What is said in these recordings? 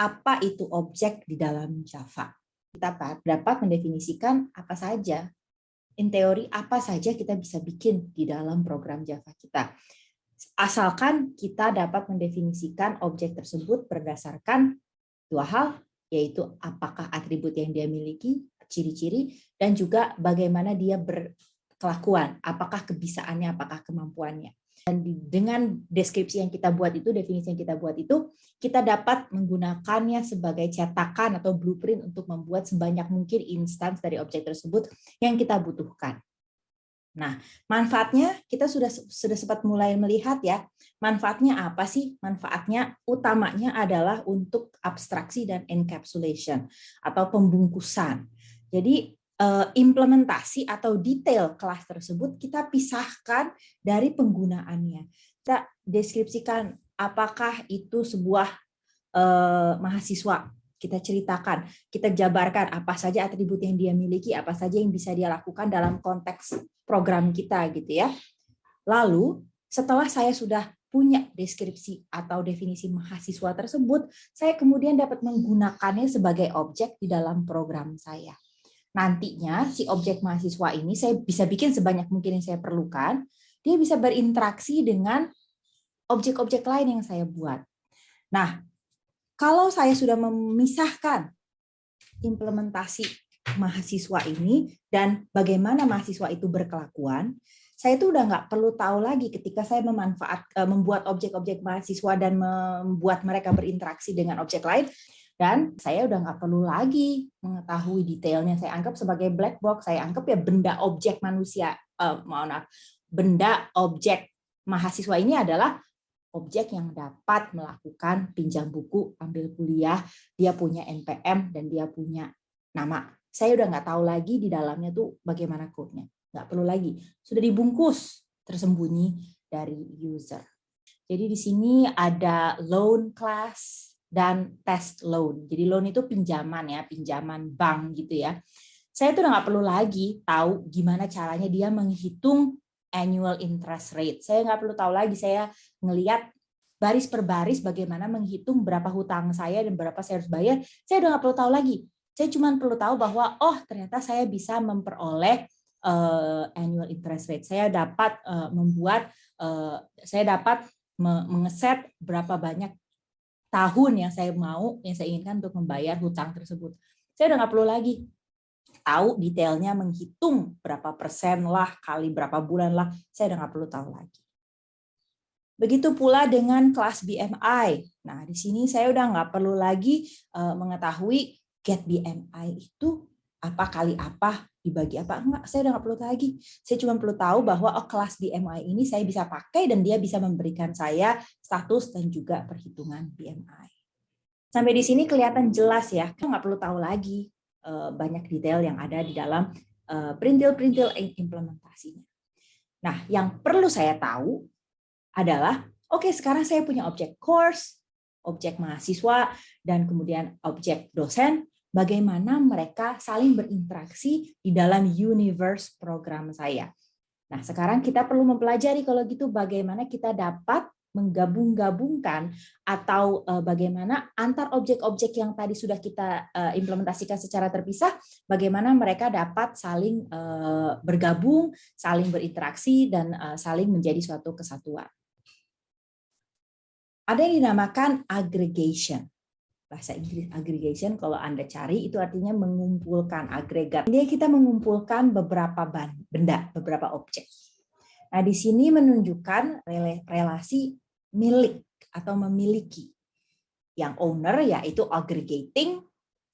apa itu objek di dalam Java. Kita dapat mendefinisikan apa saja, in teori apa saja kita bisa bikin di dalam program Java kita. Asalkan kita dapat mendefinisikan objek tersebut berdasarkan dua hal, yaitu apakah atribut yang dia miliki, ciri-ciri, dan juga bagaimana dia berkelakuan, apakah kebisaannya, apakah kemampuannya. Dan dengan deskripsi yang kita buat itu, definisi yang kita buat itu, kita dapat menggunakannya sebagai cetakan atau blueprint untuk membuat sebanyak mungkin instance dari objek tersebut yang kita butuhkan. Nah, manfaatnya kita sudah sempat mulai melihat ya. Manfaatnya apa sih? Manfaatnya utamanya adalah untuk abstraksi dan encapsulation atau pembungkusan. Jadi implementasi atau detail kelas tersebut kita pisahkan dari penggunaannya. Kita deskripsikan apakah itu sebuah mahasiswa. Kita ceritakan, kita jabarkan apa saja atribut yang dia miliki, apa saja yang bisa dia lakukan dalam konteks program kita gitu ya. Lalu setelah saya sudah punya deskripsi atau definisi mahasiswa tersebut, saya kemudian dapat menggunakannya sebagai objek di dalam program saya. Nantinya si objek mahasiswa ini saya bisa bikin sebanyak mungkin yang saya perlukan, dia bisa berinteraksi dengan objek-objek lain yang saya buat. Nah, kalau saya sudah memisahkan implementasi mahasiswa ini dan bagaimana mahasiswa itu berkelakuan, saya itu udah nggak perlu tahu lagi ketika saya membuat objek-objek mahasiswa dan membuat mereka berinteraksi dengan objek lain, dan saya udah nggak perlu lagi mengetahui detailnya. Saya anggap sebagai black box, saya anggap ya benda objek manusia, benda objek mahasiswa ini adalah objek yang dapat melakukan pinjam buku, ambil kuliah, dia punya NPM, dan dia punya nama. Saya udah nggak tahu lagi di dalamnya tuh bagaimana code-nya. Nggak perlu lagi. Sudah dibungkus, tersembunyi dari user. Jadi di sini ada loan class dan test loan. Jadi loan itu pinjaman ya, pinjaman bank gitu ya. Saya tuh udah nggak perlu lagi tahu gimana caranya dia menghitung annual interest rate. Saya nggak perlu tahu lagi, saya ngelihat baris per baris bagaimana menghitung berapa hutang saya dan berapa saya harus bayar. Saya udah nggak perlu tahu lagi. Saya cuma perlu tahu bahwa ternyata saya bisa memperoleh annual interest rate. Saya dapat saya dapat mengeset berapa banyak tahun yang saya inginkan untuk membayar hutang tersebut. Saya udah nggak perlu lagi tahu detailnya, menghitung berapa persen lah, kali berapa bulan lah, saya udah nggak perlu tahu lagi. Begitu pula dengan kelas BMI. Nah, di sini saya udah nggak perlu lagi mengetahui get BMI itu apa kali apa, dibagi apa, enggak, saya udah nggak perlu lagi. Saya cuma perlu tahu bahwa kelas BMI ini saya bisa pakai dan dia bisa memberikan saya status dan juga perhitungan BMI. Sampai di sini kelihatan jelas ya, kita nggak perlu tahu lagi banyak detail yang ada di dalam perintil-perintil implementasinya. Nah, yang perlu saya tahu adalah, sekarang saya punya objek course, objek mahasiswa, dan kemudian objek dosen, bagaimana mereka saling berinteraksi di dalam universe program saya. Nah, sekarang kita perlu mempelajari kalau gitu bagaimana kita dapat menggabung-gabungkan atau bagaimana antar objek-objek yang tadi sudah kita implementasikan secara terpisah, bagaimana mereka dapat saling bergabung, saling berinteraksi, dan saling menjadi suatu kesatuan. Ada yang dinamakan aggregation. Bahasa Inggris aggregation kalau Anda cari itu artinya mengumpulkan, agregat. Ini kita mengumpulkan beberapa benda, beberapa objek. Nah, di sini menunjukkan relasi milik atau memiliki. Yang owner yaitu aggregating,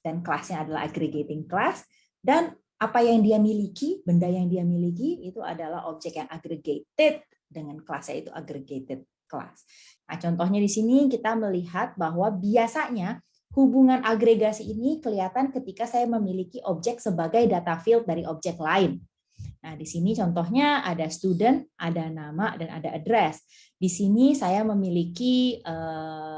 dan kelasnya adalah aggregating class, dan apa yang dia miliki, benda yang dia miliki itu adalah objek yang aggregated dengan kelasnya itu aggregated class. Nah, contohnya di sini kita melihat bahwa biasanya hubungan agregasi ini kelihatan ketika saya memiliki objek sebagai data field dari objek lain. Nah, di sini contohnya ada student, ada nama, dan ada address. Di sini saya memiliki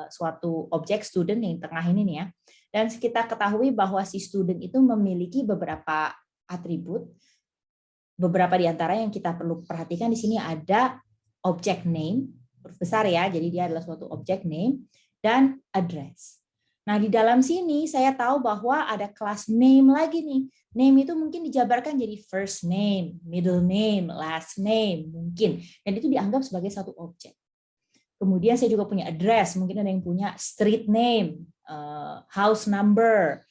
suatu objek student yang tengah ini nih ya. Dan kita ketahui bahwa si student itu memiliki beberapa atribut. Beberapa di antara yang kita perlu perhatikan di sini ada objek name, besar ya, jadi dia adalah suatu objek name, dan address. Nah, di dalam sini saya tahu bahwa ada kelas name lagi nih. Name itu mungkin dijabarkan jadi first name, middle name, last name, mungkin. Dan itu dianggap sebagai satu objek. Kemudian saya juga punya address, mungkin ada yang punya street name, house number,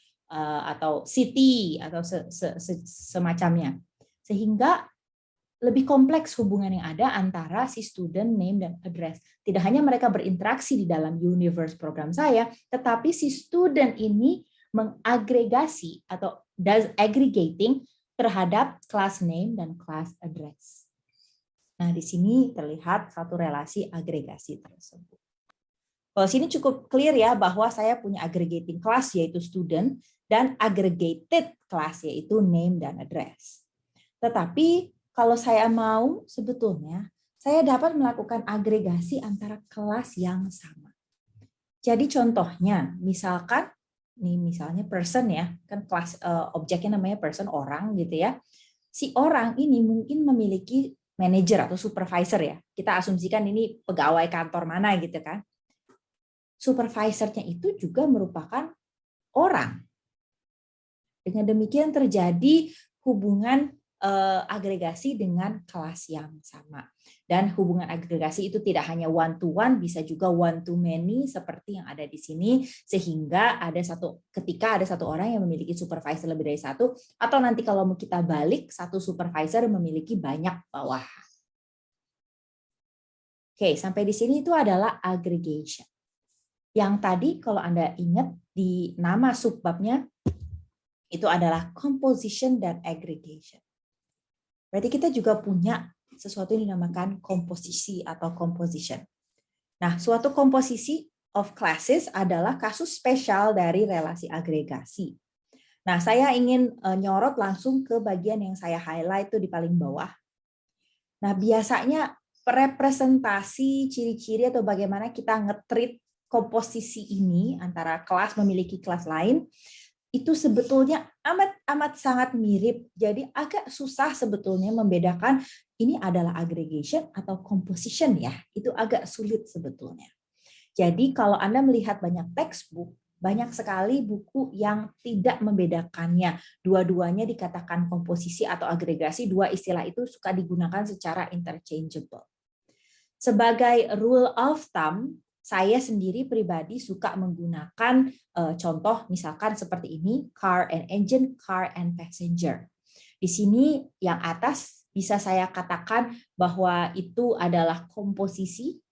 atau city, atau semacamnya. Sehingga lebih kompleks hubungan yang ada antara si student name dan address. Tidak hanya mereka berinteraksi di dalam universe program saya, tetapi si student ini mengagregasi atau does aggregating terhadap class name dan class address. Nah, di sini terlihat satu relasi agregasi tersebut. Kalau sini cukup clear ya bahwa saya punya aggregating class yaitu student dan aggregated class yaitu name dan address. Tetapi kalau saya mau, sebetulnya saya dapat melakukan agregasi antara kelas yang sama. Jadi contohnya, misalkan, nih misalnya person ya, kan kelas objeknya namanya person, orang gitu ya. Si orang ini mungkin memiliki manajer atau supervisor ya. Kita asumsikan ini pegawai kantor mana gitu kan. Supervisornya itu juga merupakan orang. Dengan demikian terjadi hubungan agregasi dengan kelas yang sama. Dan hubungan agregasi itu tidak hanya one to one, bisa juga one to many seperti yang ada di sini, sehingga ketika ada satu orang yang memiliki supervisor lebih dari satu, atau nanti kalau kita balik, satu supervisor memiliki banyak bawahan. Oke, sampai di sini itu adalah aggregation. Yang tadi kalau Anda ingat di nama subbabnya itu adalah composition dan aggregation. Berarti kita juga punya sesuatu yang dinamakan komposisi atau composition. Nah, suatu komposisi of classes adalah kasus spesial dari relasi agregasi. Nah, saya ingin nyorot langsung ke bagian yang saya highlight itu di paling bawah. Nah, biasanya representasi ciri-ciri atau bagaimana kita nge-treat komposisi ini antara kelas memiliki kelas lain itu sebetulnya amat sangat mirip. Jadi agak susah sebetulnya membedakan ini adalah aggregation atau composition ya. Itu agak sulit sebetulnya. Jadi kalau Anda melihat banyak textbook, banyak sekali buku yang tidak membedakannya. Dua-duanya dikatakan komposisi atau agregasi, dua istilah itu suka digunakan secara interchangeable. Sebagai rule of thumb, saya sendiri pribadi suka menggunakan contoh misalkan seperti ini, car and engine, car and passenger. Di sini yang atas bisa saya katakan bahwa itu adalah komposisi,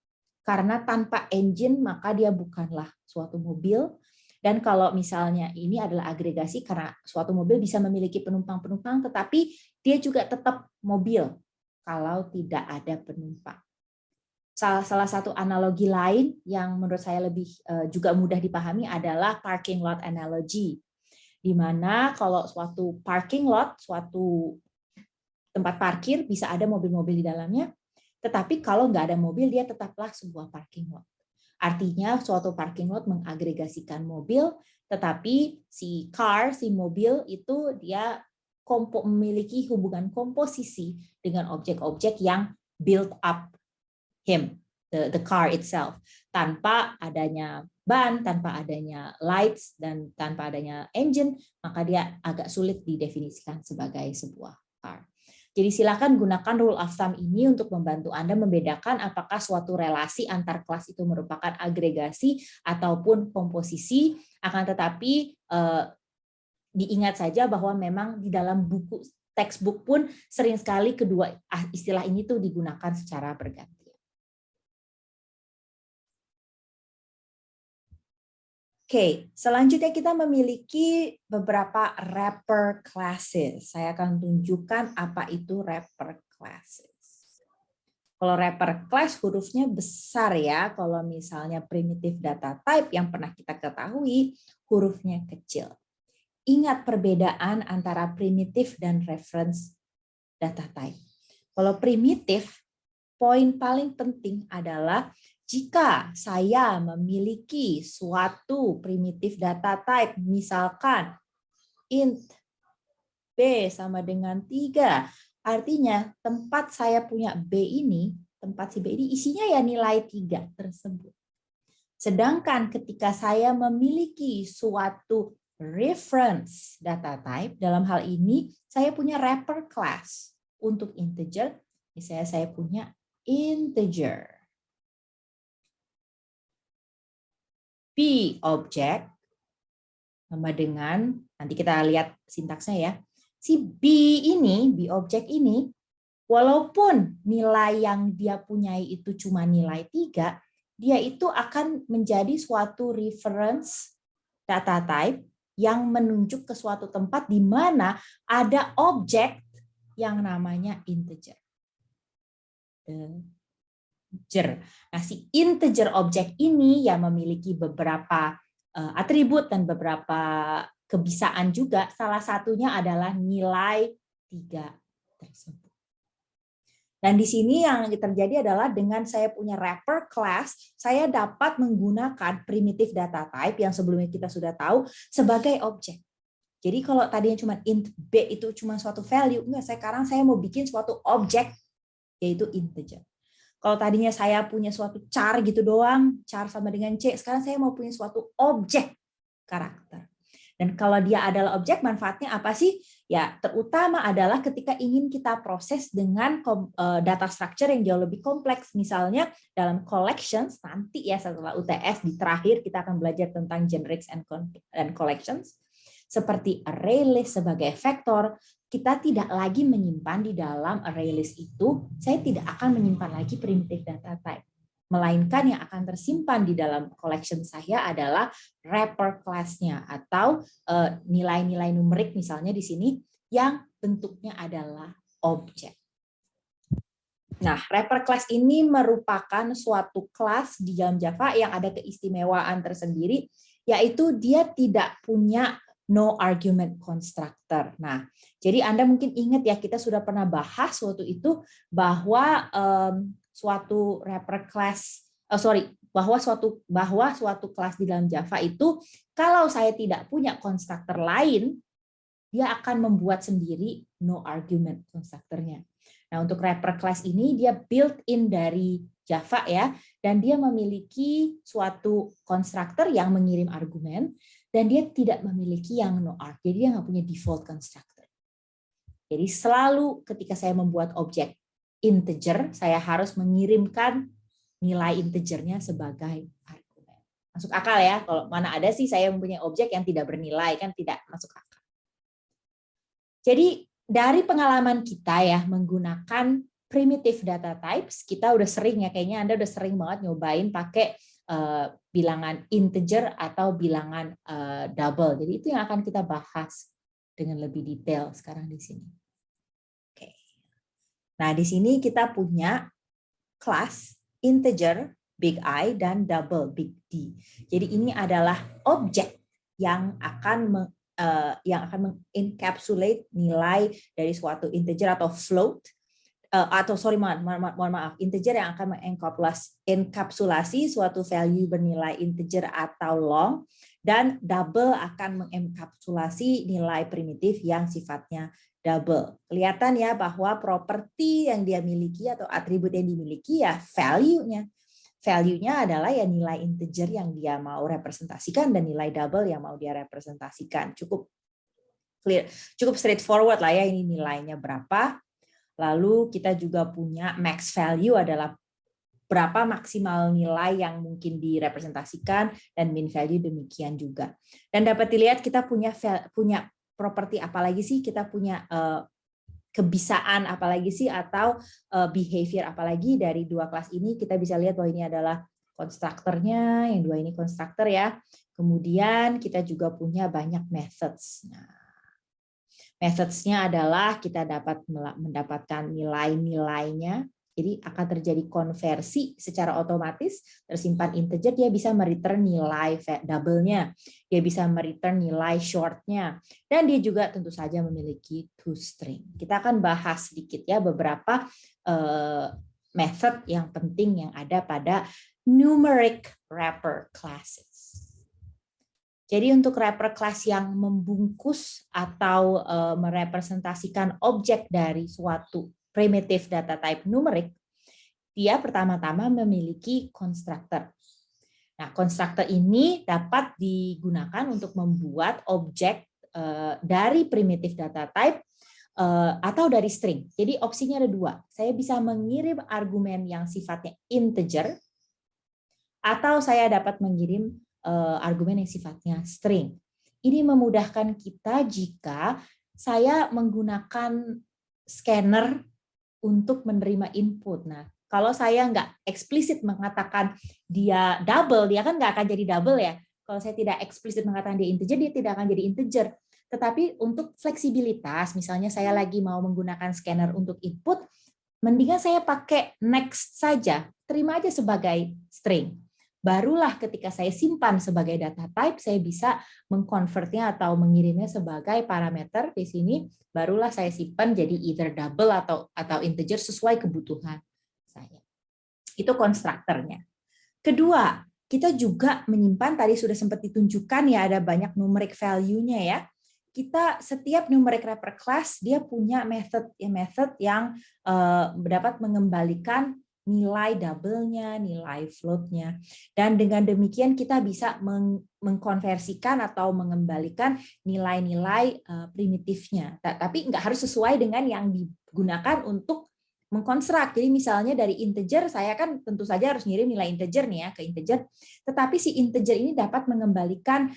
karena tanpa engine maka dia bukanlah suatu mobil. Dan kalau misalnya ini adalah agregasi karena suatu mobil bisa memiliki penumpang-penumpang, tetapi dia juga tetap mobil kalau tidak ada penumpang. Salah satu analogi lain yang menurut saya lebih juga mudah dipahami adalah parking lot analogy, di mana kalau suatu parking lot, suatu tempat parkir bisa ada mobil-mobil di dalamnya, tetapi kalau nggak ada mobil dia tetaplah sebuah parking lot. Artinya suatu parking lot mengagregasikan mobil, tetapi si mobil itu dia memiliki hubungan komposisi dengan objek-objek yang build up him, the car itself, tanpa adanya ban, tanpa adanya lights, dan tanpa adanya engine, maka dia agak sulit didefinisikan sebagai sebuah car. Jadi silakan gunakan rule of thumb ini untuk membantu Anda membedakan apakah suatu relasi antar kelas itu merupakan agregasi ataupun komposisi, akan tetapi diingat saja bahwa memang di dalam buku textbook pun sering sekali kedua istilah ini tuh digunakan secara berganti. Oke, selanjutnya kita memiliki beberapa wrapper classes. Saya akan tunjukkan apa itu wrapper classes. Kalau wrapper class hurufnya besar ya, kalau misalnya primitive data type yang pernah kita ketahui hurufnya kecil. Ingat perbedaan antara primitive dan reference data type. Kalau primitive, poin paling penting adalah jika saya memiliki suatu primitive data type, misalkan int B sama dengan 3, artinya tempat saya punya B ini, tempat si B ini isinya ya nilai 3 tersebut. Sedangkan ketika saya memiliki suatu reference data type, dalam hal ini saya punya wrapper class untuk integer, misalnya saya punya integer. B object sama dengan, nanti kita lihat sintaksnya ya, si B object ini, walaupun nilai yang dia punyai itu cuma nilai 3, dia itu akan menjadi suatu reference data type yang menunjuk ke suatu tempat di mana ada objek yang namanya integer. Nah, si integer object ini yang memiliki beberapa atribut dan beberapa kebisaan juga, salah satunya adalah nilai 3 tersebut. Dan di sini yang terjadi adalah dengan saya punya wrapper class, saya dapat menggunakan primitive data type yang sebelumnya kita sudah tahu sebagai objek. Jadi kalau tadinya cuma int b itu cuma suatu value, enggak, sekarang saya mau bikin suatu objek yaitu integer. Kalau tadinya saya punya suatu char gitu doang, char sama dengan C, sekarang saya mau punya suatu objek karakter. Dan kalau dia adalah objek, manfaatnya apa sih? Ya, terutama adalah ketika ingin kita proses dengan data structure yang jauh lebih kompleks. Misalnya dalam collections, nanti ya setelah UTS, di terakhir kita akan belajar tentang generics and collections. Seperti array list sebagai vektor, kita tidak lagi menyimpan di dalam array list itu, saya tidak akan menyimpan lagi primitive data type. Melainkan yang akan tersimpan di dalam collection saya adalah wrapper class-nya atau nilai-nilai numerik misalnya di sini yang bentuknya adalah objek. Nah, wrapper class ini merupakan suatu kelas di dalam Java yang ada keistimewaan tersendiri, yaitu dia tidak punya no argument constructor. Nah, jadi Anda mungkin ingat ya, kita sudah pernah bahas waktu itu bahwa suatu wrapper class, bahwa suatu kelas di dalam Java itu kalau saya tidak punya constructor lain, dia akan membuat sendiri no argument constructornya. Nah, untuk wrapper class ini dia built-in dari Java ya, dan dia memiliki suatu constructor yang mengirim argumen, dan dia tidak memiliki yang no arg, jadi dia nggak punya default constructor. Jadi selalu ketika saya membuat objek integer, saya harus mengirimkan nilai integernya sebagai argumen. Masuk akal ya? Kalau mana ada sih saya mempunyai objek yang tidak bernilai, kan tidak masuk akal. Jadi dari pengalaman kita ya menggunakan primitive data types, kita udah sering ya, kayaknya Anda udah sering banget nyobain pakai bilangan integer atau bilangan double. Jadi itu yang akan kita bahas dengan lebih detail sekarang di sini. Oke. Nah, di sini kita punya kelas integer big I dan double big D. Jadi ini adalah objek yang akan mengencapsulate nilai dari suatu integer atau float, mohon maaf, integer yang akan mengenkapsulasi suatu value bernilai integer atau long, dan double akan mengenkapsulasi nilai primitif yang sifatnya double. Kelihatan ya bahwa properti yang dia miliki atau atribut yang dimiliki ya value-nya. Value-nya adalah ya nilai integer yang dia mau representasikan dan nilai double yang mau dia representasikan. Cukup clear, cukup straightforward lah ya, ini nilainya berapa. Lalu kita juga punya max value adalah berapa maksimal nilai yang mungkin direpresentasikan, dan min value demikian juga. Dan dapat dilihat kita punya properti apa lagi sih? Kita punya kebisaan apalagi sih, atau behavior apalagi dari dua kelas ini. Kita bisa lihat bahwa ini adalah konstruktornya, yang dua ini konstruktor ya. Kemudian kita juga punya banyak methods. Nah, methods-nya adalah kita dapat mendapatkan nilai-nilainya. Jadi akan terjadi konversi secara otomatis, tersimpan integer, dia bisa mereturn nilai double-nya, dia bisa mereturn nilai short-nya, dan dia juga tentu saja memiliki toString. Kita akan bahas sedikit ya beberapa method yang penting yang ada pada numeric wrapper classes. Jadi untuk wrapper class yang membungkus atau merepresentasikan objek dari suatu primitive data type numerik, dia pertama-tama memiliki constructor. Nah, konstruktor ini dapat digunakan untuk membuat objek dari primitive data type atau dari string. Jadi opsinya ada dua. Saya bisa mengirim argumen yang sifatnya integer, atau saya dapat mengirim argumen yang sifatnya string. Ini memudahkan kita jika saya menggunakan scanner untuk menerima input. Nah, kalau saya nggak eksplisit mengatakan dia double, dia kan nggak akan jadi double ya. Kalau saya tidak eksplisit mengatakan dia integer, dia tidak akan jadi integer. Tetapi untuk fleksibilitas, misalnya saya lagi mau menggunakan scanner untuk input, mendingan saya pakai next saja, terima aja sebagai string. Barulah ketika saya simpan sebagai data type, saya bisa mengkonvertnya atau mengirimnya sebagai parameter di sini, barulah saya simpan jadi either double atau integer sesuai kebutuhan saya. Itu konstruktornya. Kedua, kita juga menyimpan, tadi sudah sempat ditunjukkan ya, ada banyak numeric value-nya ya. Kita setiap numeric wrapper class dia punya method yang dapat mengembalikan nilai double-nya, nilai float-nya. Dan dengan demikian kita bisa mengkonversikan atau mengembalikan nilai-nilai primitifnya. Tapi nggak harus sesuai dengan yang digunakan untuk mengkonstruk. Jadi misalnya dari integer, saya kan tentu saja harus ngirim nilai integer nih ya ke integer, tetapi si integer ini dapat mengembalikan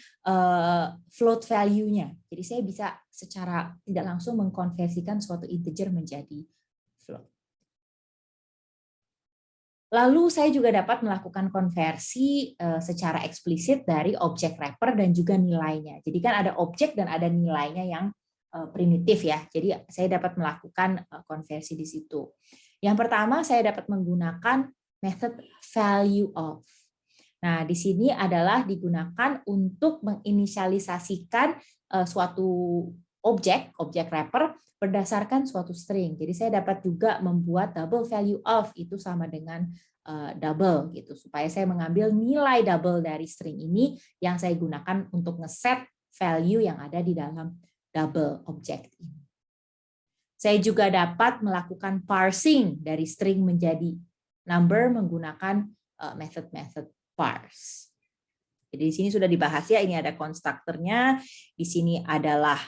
float value-nya. Jadi saya bisa secara tidak langsung mengkonversikan suatu integer menjadi float. Lalu saya juga dapat melakukan konversi secara eksplisit dari objek wrapper dan juga nilainya. Jadi kan ada objek dan ada nilainya yang primitif ya. Jadi saya dapat melakukan konversi di situ. Yang pertama saya dapat menggunakan method value of. Nah, di sini adalah digunakan untuk menginisialisasikan suatu objek wrapper berdasarkan suatu string. Jadi saya dapat juga membuat double value of, itu sama dengan double gitu, supaya saya mengambil nilai double dari string ini yang saya gunakan untuk ngeset value yang ada di dalam double object ini. Saya juga dapat melakukan parsing dari string menjadi number menggunakan method parse. Jadi di sini sudah dibahas ya, ini ada konstruktornya, di sini adalah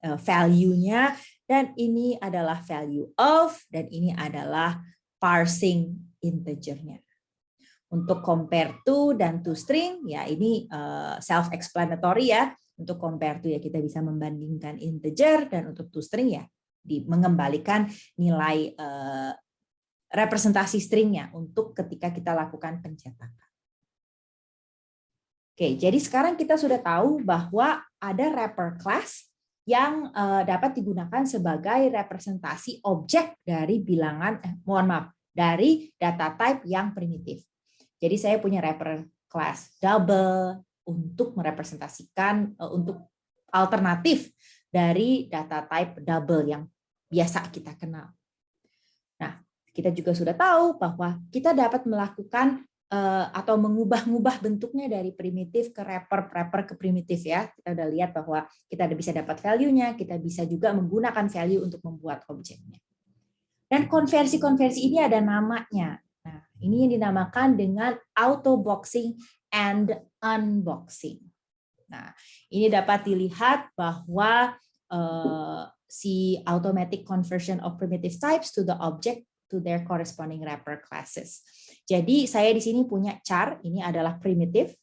value-nya, dan ini adalah value of, dan ini adalah parsing integer-nya. Untuk compare to dan to string, ya ini self-explanatory ya. Untuk compare to ya kita bisa membandingkan integer, dan untuk to string ya mengembalikan nilai representasi stringnya untuk ketika kita lakukan pencetakan. Oke, jadi sekarang kita sudah tahu bahwa ada wrapper class yang dapat digunakan sebagai representasi objek dari bilangan, dari data type yang primitif. Jadi saya punya wrapper class double untuk merepresentasikan, untuk alternatif dari data type double yang biasa kita kenal. Nah, kita juga sudah tahu bahwa kita dapat melakukan atau mengubah-ubah bentuknya dari primitif ke wrapper ke primitif ya. Kita udah lihat bahwa kita bisa dapat value-nya, kita bisa juga menggunakan value untuk membuat objeknya. Dan konversi-konversi ini ada namanya. Nah, ini yang dinamakan dengan auto boxing and unboxing. Nah, ini dapat dilihat bahwa si automatic conversion of primitive types to the object to their corresponding wrapper classes. Jadi saya di sini punya char, ini adalah primitive,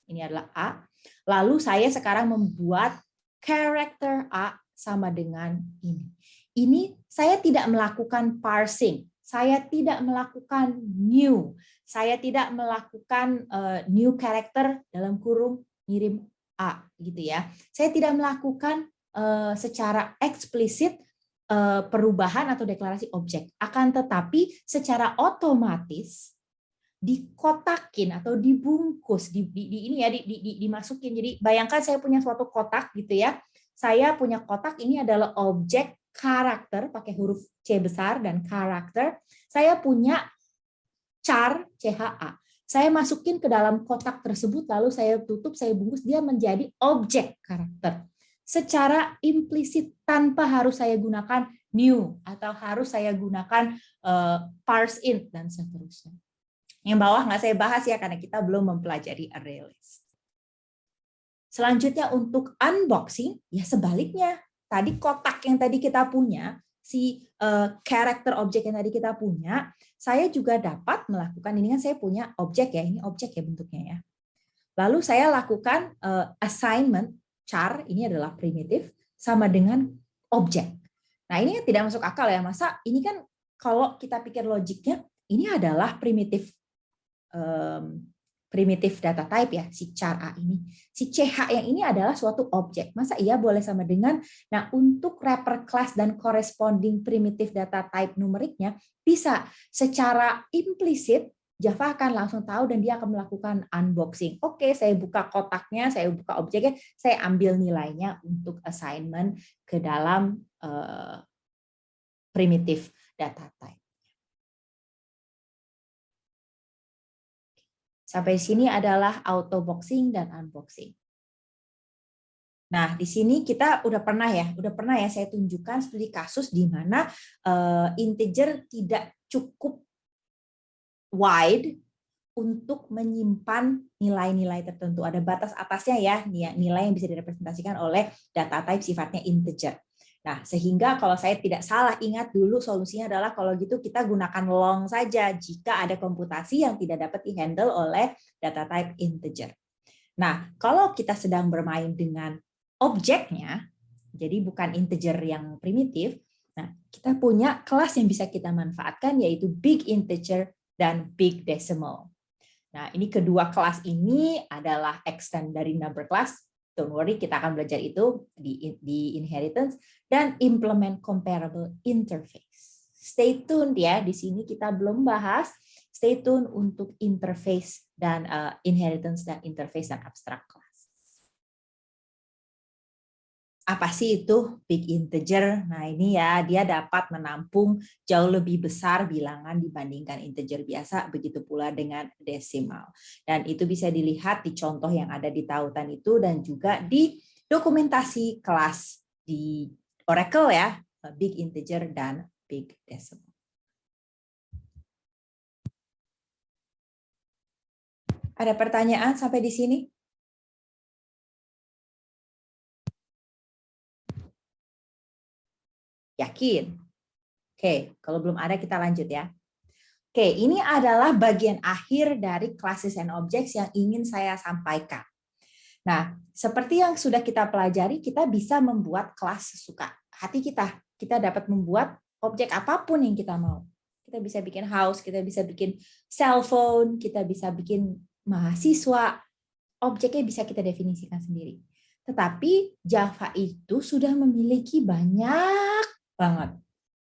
ini adalah A. Lalu saya sekarang membuat character A sama dengan ini. Ini saya tidak melakukan parsing, saya tidak melakukan new, saya tidak melakukan new character dalam kurung ngirim A gitu ya. Saya tidak melakukan secara eksplisit perubahan atau deklarasi objek. Akan tetapi secara otomatis dikotakin atau dibungkus dimasukin. Jadi bayangkan saya punya suatu kotak gitu ya. Saya punya kotak, ini adalah objek karakter pakai huruf C besar dan karakter. Saya punya char CHA. Saya masukin ke dalam kotak tersebut, lalu saya tutup, saya bungkus, dia menjadi objek karakter. Secara implisit tanpa harus saya gunakan new atau harus saya gunakan parse int dan seterusnya. Yang bawah nggak saya bahas ya, karena kita belum mempelajari array list. Selanjutnya untuk unboxing, ya sebaliknya. Tadi kotak yang tadi kita punya, si karakter objek yang tadi kita punya, saya juga dapat melakukan, ini kan saya punya objek ya, ini objek ya bentuknya ya. Lalu saya lakukan assignment char, ini adalah primitif, sama dengan objek. Nah ini tidak masuk akal ya, masa ini kan kalau kita pikir logiknya, ini adalah primitif data type ya, si char A ini. Si CH yang ini adalah suatu objek. Masa iya boleh sama dengan, nah untuk wrapper class dan corresponding primitive data type numeriknya, bisa secara implisit Java akan langsung tahu dan dia akan melakukan unboxing. Oke, saya buka kotaknya, saya buka objeknya, saya ambil nilainya untuk assignment ke dalam primitive data type. Sampai sini adalah auto boxing dan unboxing. Nah, di sini kita udah pernah ya saya tunjukkan studi kasus di mana integer tidak cukup wide untuk menyimpan nilai-nilai tertentu. Ada batas atasnya ya, nilai yang bisa direpresentasikan oleh data type sifatnya integer. Nah, sehingga kalau saya tidak salah ingat dulu solusinya adalah kalau gitu kita gunakan long saja jika ada komputasi yang tidak dapat dihandle oleh data type integer. Nah, kalau kita sedang bermain dengan objeknya, jadi bukan integer yang primitif, nah kita punya kelas yang bisa kita manfaatkan yaitu big integer dan big decimal. Nah, ini kedua kelas ini adalah extend dari number class. Don't worry, kita akan belajar itu di inheritance dan implement comparable interface. Stay tuned ya, di sini kita belum bahas. Stay tune untuk interface dan inheritance dan interface dan abstract class. Apa sih itu big integer? Nah, ini ya, dia dapat menampung jauh lebih besar bilangan dibandingkan integer biasa, begitu pula dengan desimal. Dan itu bisa dilihat di contoh yang ada di tautan itu dan juga di dokumentasi kelas di Oracle ya, big integer dan big decimal. Ada pertanyaan sampai di sini? Yakin? Oke, kalau belum ada kita lanjut ya. Oke, ini adalah bagian akhir dari classes and objects yang ingin saya sampaikan. Nah, seperti yang sudah kita pelajari, kita bisa membuat kelas sesuka hati kita. Kita dapat membuat objek apapun yang kita mau. Kita bisa bikin house, kita bisa bikin cell phone, kita bisa bikin mahasiswa. Objeknya bisa kita definisikan sendiri. Tetapi Java itu sudah memiliki banyak banget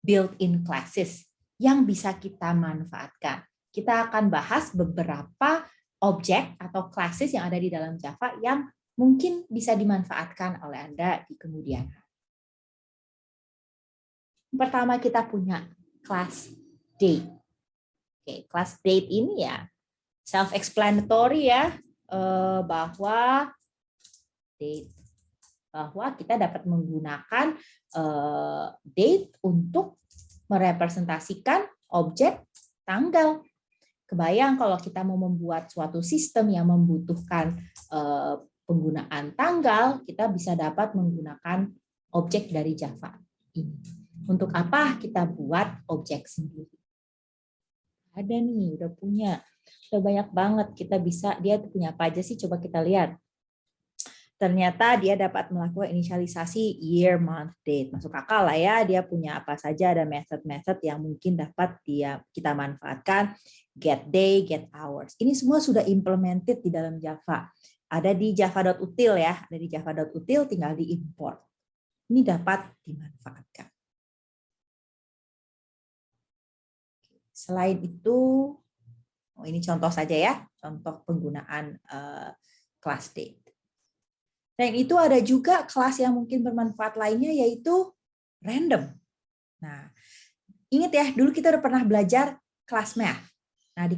built-in classes yang bisa kita manfaatkan. Kita akan bahas beberapa objek atau classes yang ada di dalam Java yang mungkin bisa dimanfaatkan oleh Anda di kemudian hari. Pertama kita punya class date. Oke, class date ini ya self-explanatory ya, bahwa kita dapat menggunakan date untuk merepresentasikan objek tanggal. Kebayang kalau kita mau membuat suatu sistem yang membutuhkan penggunaan tanggal, kita bisa dapat menggunakan objek dari Java ini. Untuk apa kita buat objek sendiri? Ada nih, udah punya. Udah banyak banget kita bisa, dia punya apa aja sih? Coba kita lihat. Ternyata dia dapat melakukan inisialisasi year, month, date. Masuk akal lah ya, dia punya apa saja, ada method-method yang mungkin dapat kita manfaatkan, get day, get hours. Ini semua sudah implemented di dalam Java. Ada di java.util ya, ada di java.util tinggal diimport. Ini dapat dimanfaatkan. Selain itu, ini contoh saja ya, contoh penggunaan class date. Dan itu ada juga kelas yang mungkin bermanfaat lainnya yaitu random. Nah, ingat ya, dulu kita udah pernah belajar class math. Nah, di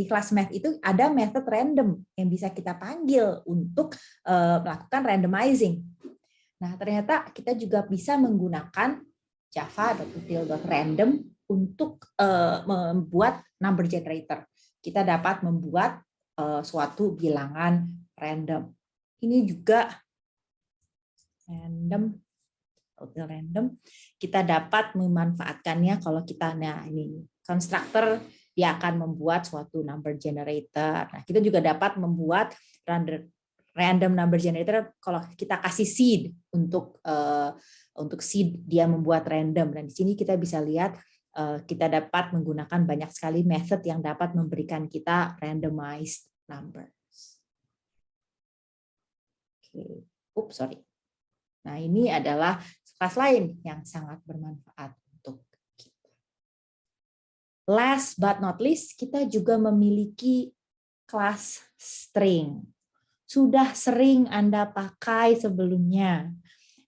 kelas math itu ada method random yang bisa kita panggil untuk melakukan randomizing. Nah, ternyata kita juga bisa menggunakan java.util.random untuk membuat number generator. kita dapat membuat suatu bilangan random. Ini juga random. Kita dapat memanfaatkannya kalau kita, nah ini konstruktor dia akan membuat suatu number generator. Nah, kita juga dapat membuat random number generator kalau kita kasih seed untuk seed dia membuat random. Dan di sini kita bisa lihat kita dapat menggunakan banyak sekali method yang dapat memberikan kita randomized numbers. Oke, sorry. Nah, ini adalah kelas lain yang sangat bermanfaat untuk kita. Last but not least, kita juga memiliki kelas string. Sudah sering Anda pakai sebelumnya,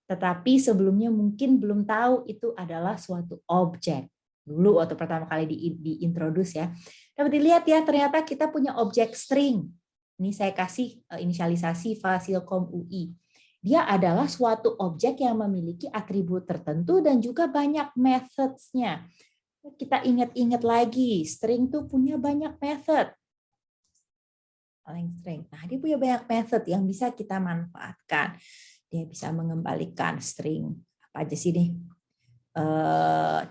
tetapi sebelumnya mungkin belum tahu itu adalah suatu objek. Dulu waktu pertama kali diintroduce ya. Dapat dilihat ya, ternyata kita punya objek string. Ini saya kasih inisialisasi Fasilkom UI. Dia adalah suatu objek yang memiliki atribut tertentu dan juga banyak methods-nya. Kita ingat-ingat lagi, string itu punya banyak method. String. Nah, dia punya banyak method yang bisa kita manfaatkan. Dia bisa mengembalikan string apa aja sih nih?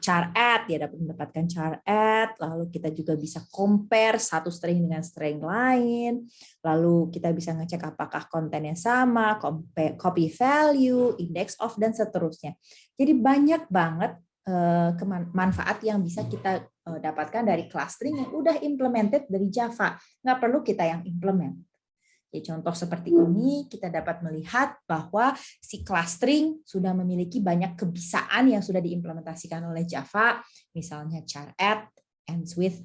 Char add, dia dapat mendapatkan char add, lalu kita juga bisa compare satu string dengan string lain, lalu kita bisa ngecek apakah kontennya sama, copy value, index of, dan seterusnya. Jadi banyak banget manfaat yang bisa kita dapatkan dari class string yang udah implemented dari Java. Nggak perlu kita yang implement. Jadi contoh seperti ini kita dapat melihat bahwa si class string sudah memiliki banyak kebisaan yang sudah diimplementasikan oleh Java, misalnya char add, ends with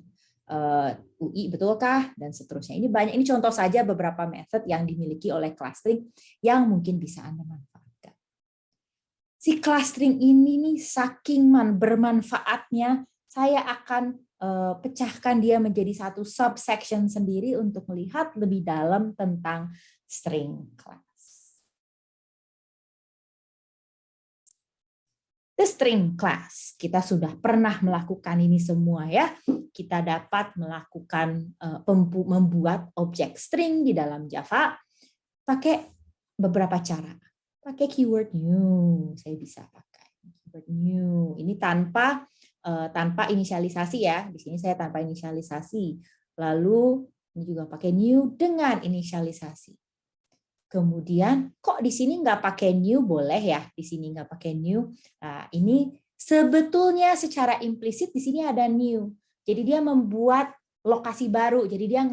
UI, betulkah, dan seterusnya. Ini banyak. Ini contoh saja beberapa method yang dimiliki oleh class string yang mungkin bisa Anda manfaatkan. Si class string ini nih saking bermanfaatnya, saya akan pecahkan dia menjadi satu subsection sendiri untuk melihat lebih dalam tentang string class. The string class, kita sudah pernah melakukan ini semua ya. Kita dapat melakukan membuat objek string di dalam Java pakai beberapa cara. Pakai keyword new, saya bisa pakai keyword new. Ini tanpa inisialisasi ya. Di sini saya tanpa inisialisasi. Lalu ini juga pakai new dengan inisialisasi. Kemudian kok di sini nggak pakai new, boleh ya? Di sini nggak pakai new. Nah, ini sebetulnya secara implisit di sini ada new. Jadi dia membuat lokasi baru. Jadi dia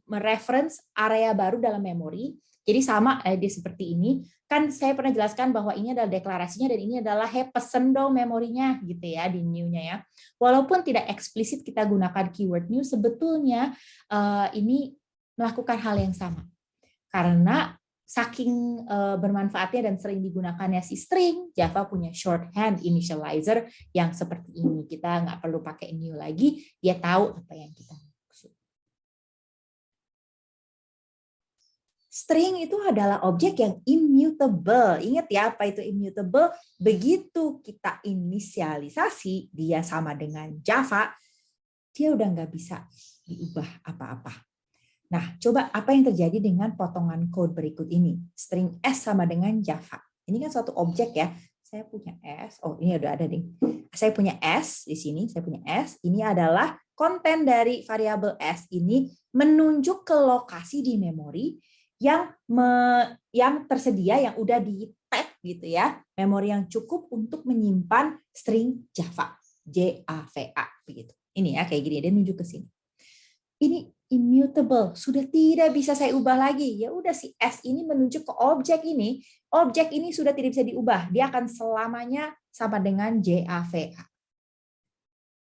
mereference area baru dalam memori. Jadi sama dia seperti ini. Kan saya pernah jelaskan bahwa ini adalah deklarasinya dan ini adalah pesen dong memorinya gitu ya di new-nya ya. Walaupun tidak eksplisit kita gunakan keyword new, sebetulnya ini melakukan hal yang sama. Karena saking bermanfaatnya dan sering digunakannya si string, Java punya shorthand initializer yang seperti ini. Kita nggak perlu pakai new lagi, dia tahu apa yang kita maksud. String itu adalah objek yang immutable. Ingat ya apa itu immutable? Begitu kita inisialisasi, dia sama dengan Java, dia udah nggak bisa diubah apa-apa. Nah, coba apa yang terjadi dengan potongan code berikut ini? String S sama dengan Java. Ini kan suatu objek ya. Saya punya S. Oh, ini udah ada nih. Saya punya S di sini. Saya punya S. Ini adalah konten dari variabel S ini menunjuk ke lokasi di memori yang tersedia, yang udah di tag gitu ya, memori yang cukup untuk menyimpan string Java, JAVA begitu. Ini ya kayak gini, dia nunjuk ke sini. Ini immutable, sudah tidak bisa saya ubah lagi. Ya udah si S ini menunjuk ke objek ini sudah tidak bisa diubah, dia akan selamanya sama dengan JAVA.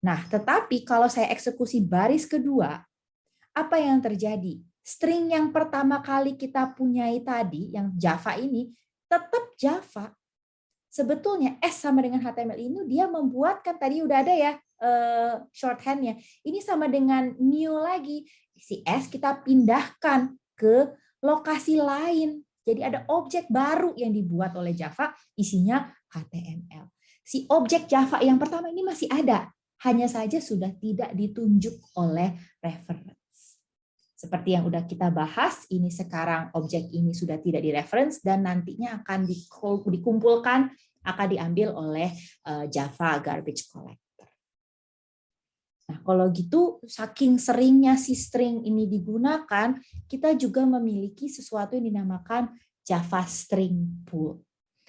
Nah, tetapi kalau saya eksekusi baris kedua, apa yang terjadi? String yang pertama kali kita punyai tadi, yang Java ini, tetap Java. Sebetulnya S sama dengan HTML ini dia membuatkan, tadi udah ada ya shorthand-nya. Ini sama dengan new lagi. Si S kita pindahkan ke lokasi lain. Jadi ada objek baru yang dibuat oleh Java, isinya HTML. Si objek Java yang pertama ini masih ada, hanya saja sudah tidak ditunjuk oleh reference. Seperti yang udah kita bahas, ini sekarang objek ini sudah tidak direference dan nantinya akan dikumpulkan, akan diambil oleh Java Garbage Collector. Nah, kalau gitu, saking seringnya si string ini digunakan, kita juga memiliki sesuatu yang dinamakan Java String Pool.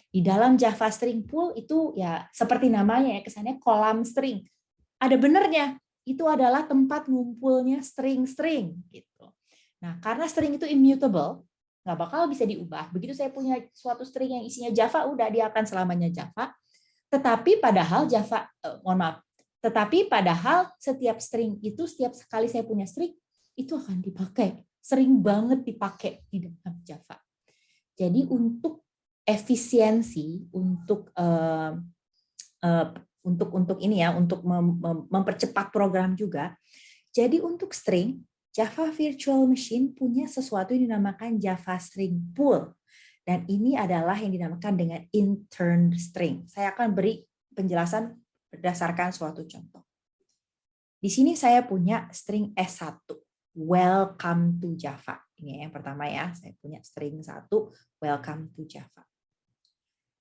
Di dalam Java String Pool itu ya seperti namanya ya, kesannya kolam string. Ada benernya, itu adalah tempat ngumpulnya string-string gitu. Nah, karena string itu immutable, nggak bakal bisa diubah. Begitu saya punya suatu string yang isinya Java, udah dia akan selamanya Java. Tetapi padahal setiap string itu, setiap sekali saya punya string, itu akan dipakai. Sering banget dipakai di dalam Java. Jadi untuk efisiensi, untuk ini ya, untuk mempercepat program juga. Jadi untuk string, Java Virtual Machine punya sesuatu yang dinamakan Java String Pool. Dan ini adalah yang dinamakan dengan intern string. Saya akan beri penjelasan berdasarkan suatu contoh. Di sini saya punya string S1, welcome to Java. Ini yang pertama ya, saya punya string 1, welcome to Java.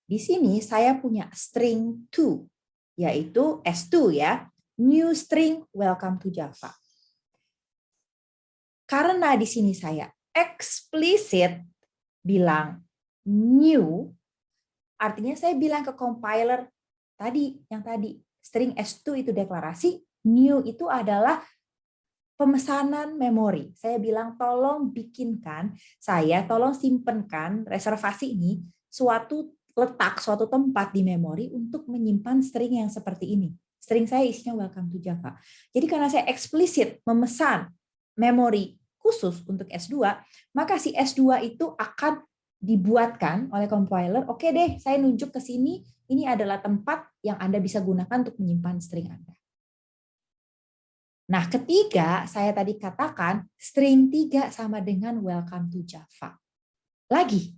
Di sini saya punya string 2, yaitu S2 ya, new string welcome to Java. Karena di sini saya explicit bilang new, artinya saya bilang ke compiler yang tadi string S2 itu deklarasi, new itu adalah pemesanan memori. Saya bilang tolong bikinkan, tolong simpenkan reservasi ini suatu tempat di memori untuk menyimpan string yang seperti ini. String saya isinya welcome to Java. Jadi karena saya eksplisit memesan memori khusus untuk S2, maka si S2 itu akan dibuatkan oleh compiler, oke deh, saya nunjuk ke sini, ini adalah tempat yang Anda bisa gunakan untuk menyimpan string Anda. Nah, ketiga, saya tadi katakan string 3 sama dengan welcome to Java. Lagi.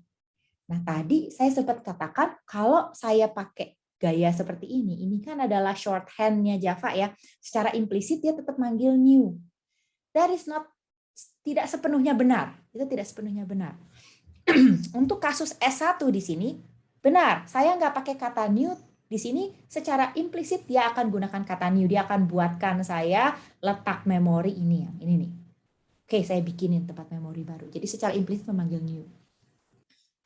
Nah, tadi saya sempat katakan kalau saya pakai gaya seperti ini kan adalah shorthand-nya Java ya. Secara implisit dia tetap manggil new. That is not, tidak sepenuhnya benar. Itu tidak sepenuhnya benar. Untuk kasus S1 di sini, benar, saya nggak pakai kata new. Di sini secara implisit dia akan gunakan kata new. Dia akan buatkan saya letak memori ini yang ini nih. Oke, saya bikinin tempat memori baru. Jadi secara implisit memanggil new.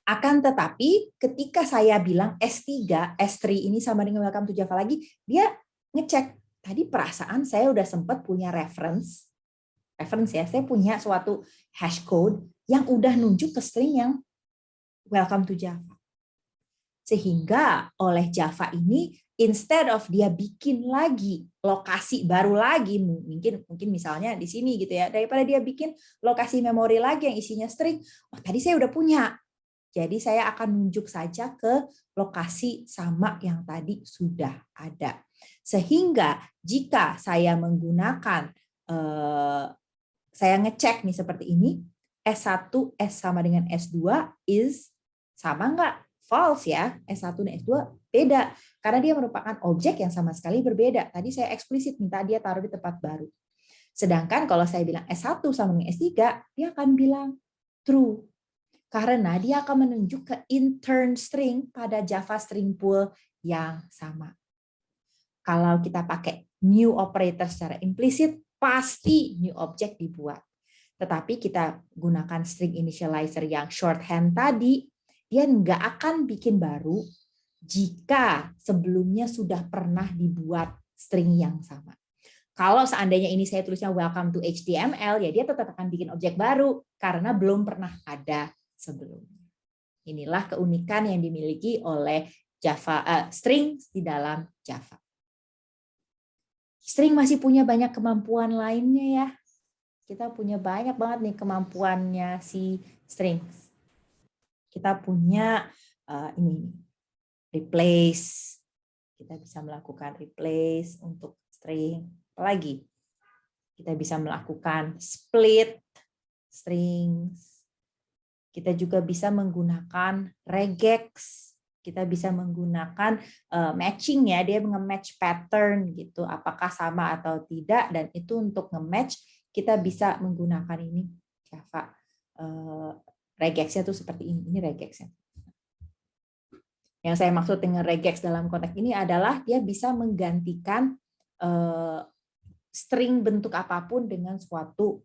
Akan tetapi ketika saya bilang S3, S3 ini sama dengan welcome to Java lagi, dia ngecek, tadi perasaan saya udah sempat punya reference ya, saya punya suatu hash code yang udah nunjuk ke string yang welcome to Java. Sehingga oleh Java ini, instead of dia bikin lagi lokasi baru lagi, mungkin misalnya di sini gitu ya, daripada dia bikin lokasi memori lagi yang isinya string, tadi saya udah punya. Jadi saya akan nunjuk saja ke lokasi sama yang tadi sudah ada. Sehingga jika saya menggunakan, saya ngecek nih seperti ini, S1 S sama dengan S2 is sama nggak? False ya, S1 dan S2 beda. Karena dia merupakan objek yang sama sekali berbeda. Tadi saya eksplisit minta dia taruh di tempat baru. Sedangkan kalau saya bilang S1 sama dengan S3, dia akan bilang true. Karena dia akan menunjuk ke intern string pada Java String Pool yang sama. Kalau kita pakai new operator secara implisit, pasti new object dibuat. Tetapi kita gunakan string initializer yang shorthand tadi, dia nggak akan bikin baru jika sebelumnya sudah pernah dibuat string yang sama. Kalau seandainya ini saya tulisnya welcome to HTML, ya dia tetap akan bikin objek baru karena belum pernah ada sebelumnya. Inilah keunikan yang dimiliki oleh Java string di dalam Java. String masih punya banyak kemampuan lainnya ya. Kita punya banyak banget nih kemampuannya si strings. Kita punya ini replace. Kita bisa melakukan replace untuk string. Apalagi kita bisa melakukan split strings. Kita juga bisa menggunakan regex, kita bisa menggunakan matching ya, dia nge-match pattern gitu, apakah sama atau tidak, dan itu untuk nge-match kita bisa menggunakan ini Java. Regexnya tuh seperti ini regexnya. Yang saya maksud dengan regex dalam konteks ini adalah dia bisa menggantikan string bentuk apapun dengan suatu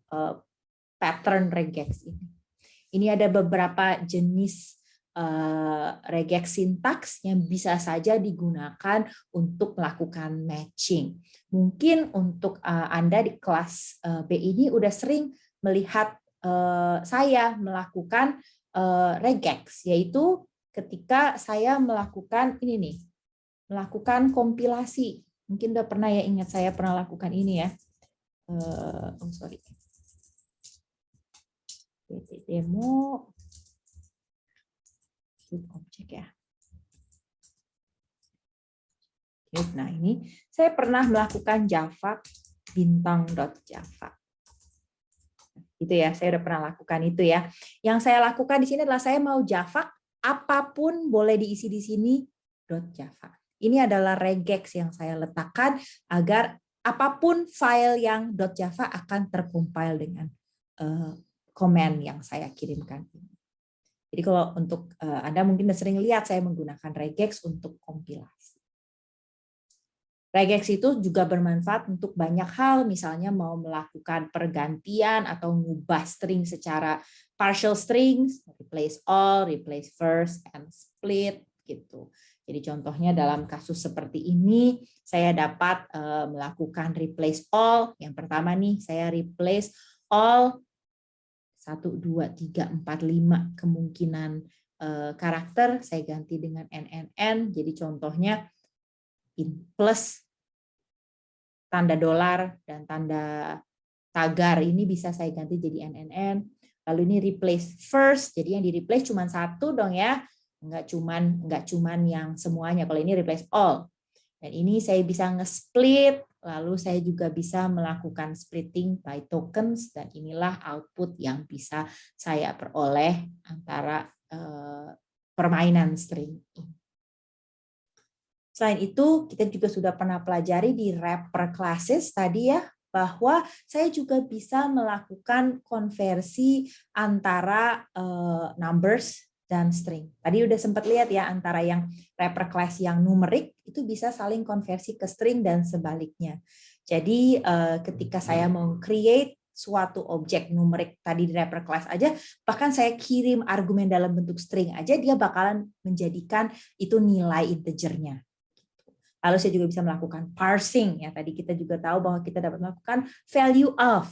pattern regex ini. Ini ada beberapa jenis regex sintaks yang bisa saja digunakan untuk melakukan matching. Mungkin untuk Anda di kelas B ini udah sering melihat saya melakukan regex, yaitu ketika saya melakukan ini nih, melakukan kompilasi. Mungkin udah pernah ya, ingat saya pernah lakukan ini ya. Demo objek ya. Nah ini saya pernah melakukan Java bintang.java. Gitu ya, saya udah pernah lakukan itu ya. Yang saya lakukan di sini adalah saya mau Java apapun boleh diisi di sini .java. Ini adalah regex yang saya letakkan agar apapun file yang .java akan tercompile dengan command yang saya kirimkan. Jadi kalau untuk Anda mungkin sudah sering lihat saya menggunakan regex untuk kompilasi. Regex itu juga bermanfaat untuk banyak hal, misalnya mau melakukan pergantian atau mengubah string secara partial strings, replace all, replace first, and split gitu. Jadi contohnya dalam kasus seperti ini, saya dapat melakukan replace all. Yang pertama nih, saya replace all 1, 2, 3, 4, 5 kemungkinan karakter, saya ganti dengan NNN. Jadi contohnya plus tanda dolar dan tanda tagar ini bisa saya ganti jadi NNN. Lalu ini replace first, jadi yang di replace cuma satu dong ya, nggak cuman yang semuanya. Kalau ini replace all. Dan ini saya bisa nge-split, lalu saya juga bisa melakukan splitting by tokens, dan inilah output yang bisa saya peroleh antara permainan string ini. Selain itu, kita juga sudah pernah pelajari di wrapper classes tadi ya, bahwa saya juga bisa melakukan konversi antara numbers dan string. Tadi udah sempat lihat ya, antara yang wrapper class yang numerik itu bisa saling konversi ke string dan sebaliknya. Jadi ketika saya mau create suatu objek numerik tadi di wrapper class aja, bahkan saya kirim argumen dalam bentuk string aja, dia bakalan menjadikan itu nilai integernya. Lalu saya juga bisa melakukan parsing ya. Tadi kita juga tahu bahwa kita dapat melakukan value of.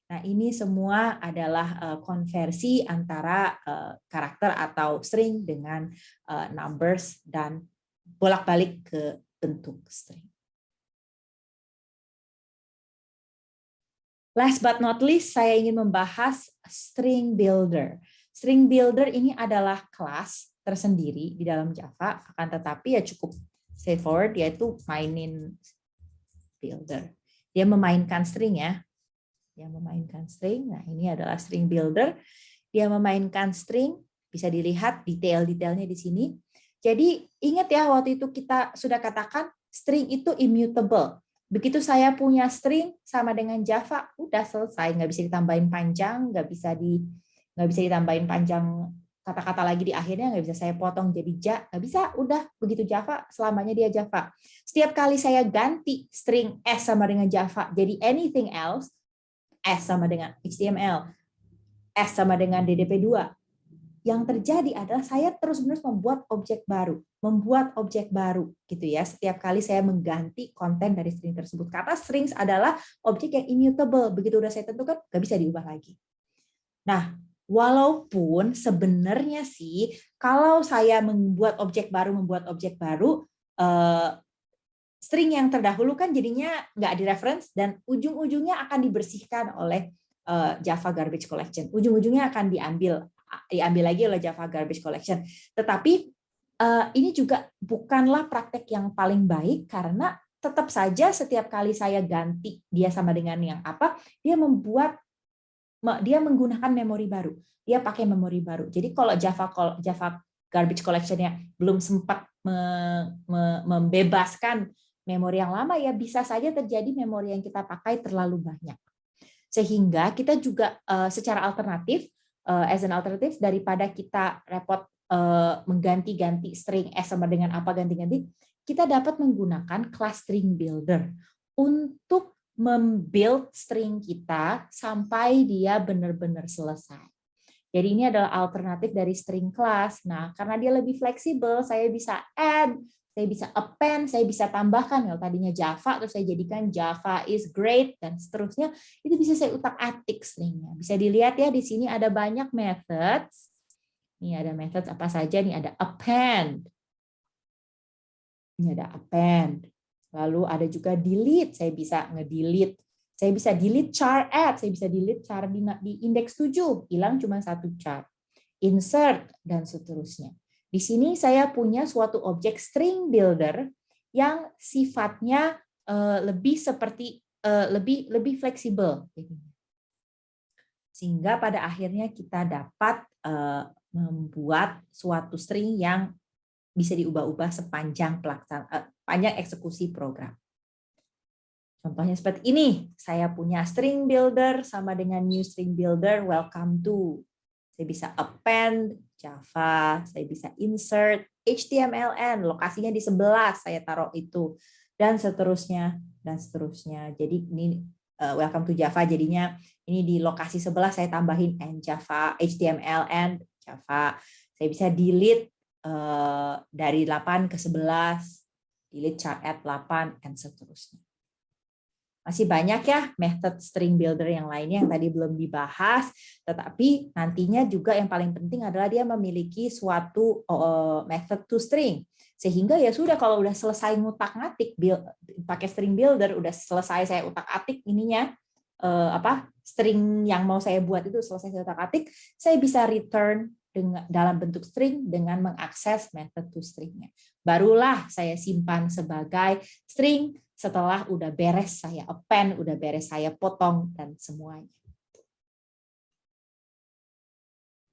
Nah, ini semua adalah konversi antara karakter atau string dengan numbers dan bolak-balik ke bentuk string. Last but not least, saya ingin membahas string builder. String builder ini adalah kelas tersendiri di dalam Java, akan tetapi ya cukup straightforward, yaitu mainin builder. Dia memainkan string ya. Dia memainkan string. Nah, ini adalah string builder. Dia memainkan string, bisa dilihat detail-detailnya di sini. Jadi ingat ya, waktu itu kita sudah katakan string itu immutable. Begitu saya punya string sama dengan Java, udah selesai, nggak bisa ditambahin panjang, nggak bisa ditambahin panjang kata-kata lagi di akhirnya, nggak bisa saya potong jadi nggak bisa, udah begitu Java, selamanya dia Java. Setiap kali saya ganti string S sama dengan Java jadi anything else, S sama dengan HTML, S sama dengan DDP2, yang terjadi adalah saya terus-menerus membuat objek baru gitu ya, setiap kali saya mengganti konten dari string tersebut, karena strings adalah objek yang immutable, begitu udah saya tentukan nggak bisa diubah lagi. Nah, walaupun sebenarnya sih kalau saya membuat objek baru, string yang terdahulu kan jadinya nggak di-reference dan ujung-ujungnya akan dibersihkan oleh Java Garbage Collection. Ujung-ujungnya akan diambil lagi oleh Java Garbage Collection. Tetapi ini juga bukanlah praktek yang paling baik, karena tetap saja setiap kali saya ganti dia sama dengan yang apa, dia menggunakan memori baru. Dia pakai memori baru. Jadi kalau Java Garbage Collection-nya belum sempat membebaskan memori yang lama, ya bisa saja terjadi memori yang kita pakai terlalu banyak. Sehingga kita juga secara alternatif, as an alternative, daripada kita repot mengganti-ganti string S sama dengan apa ganti-ganti, kita dapat menggunakan class string builder untuk membuild string kita sampai dia benar-benar selesai. Jadi ini adalah alternatif dari string class. Nah, karena dia lebih fleksibel, saya bisa add, saya bisa append, saya bisa tambahkan. Kalau tadinya Java, terus saya jadikan Java is great, dan seterusnya. Itu bisa saya utak-atik stringnya. Bisa dilihat ya, di sini ada banyak methods. Ini ada methods apa saja? Ini ada append. Ini ada append. Lalu ada juga delete. Saya bisa nge-delete. Saya bisa delete char add, saya bisa delete char di indeks 7, hilang cuma satu char. Insert, dan seterusnya. Di sini saya punya suatu objek string builder yang sifatnya lebih seperti lebih fleksibel. Sehingga pada akhirnya kita dapat membuat suatu string yang bisa diubah-ubah sepanjang panjang eksekusi program. Contohnya seperti ini, saya punya string builder sama dengan new string builder, welcome to. Saya bisa append Java, saya bisa insert HTMLN, lokasinya di 11 saya taruh itu, dan seterusnya, dan seterusnya. Jadi ini welcome to Java, jadinya ini di lokasi 11 saya tambahin and Java, HTMLN, Java. Saya bisa delete dari 8 ke 11, delete char add 8, dan seterusnya. Masih banyak ya method string builder yang lainnya yang tadi belum dibahas, tetapi nantinya juga yang paling penting adalah dia memiliki suatu method to string. Sehingga ya sudah, kalau udah selesai ngutak-ngatik pakai string builder, udah selesai saya utak-atik ininya, string yang mau saya buat itu selesai saya utak-atik, saya bisa return dalam bentuk string dengan mengakses method to string-nya. Barulah saya simpan sebagai string setelah udah beres saya append, udah beres saya potong, dan semuanya.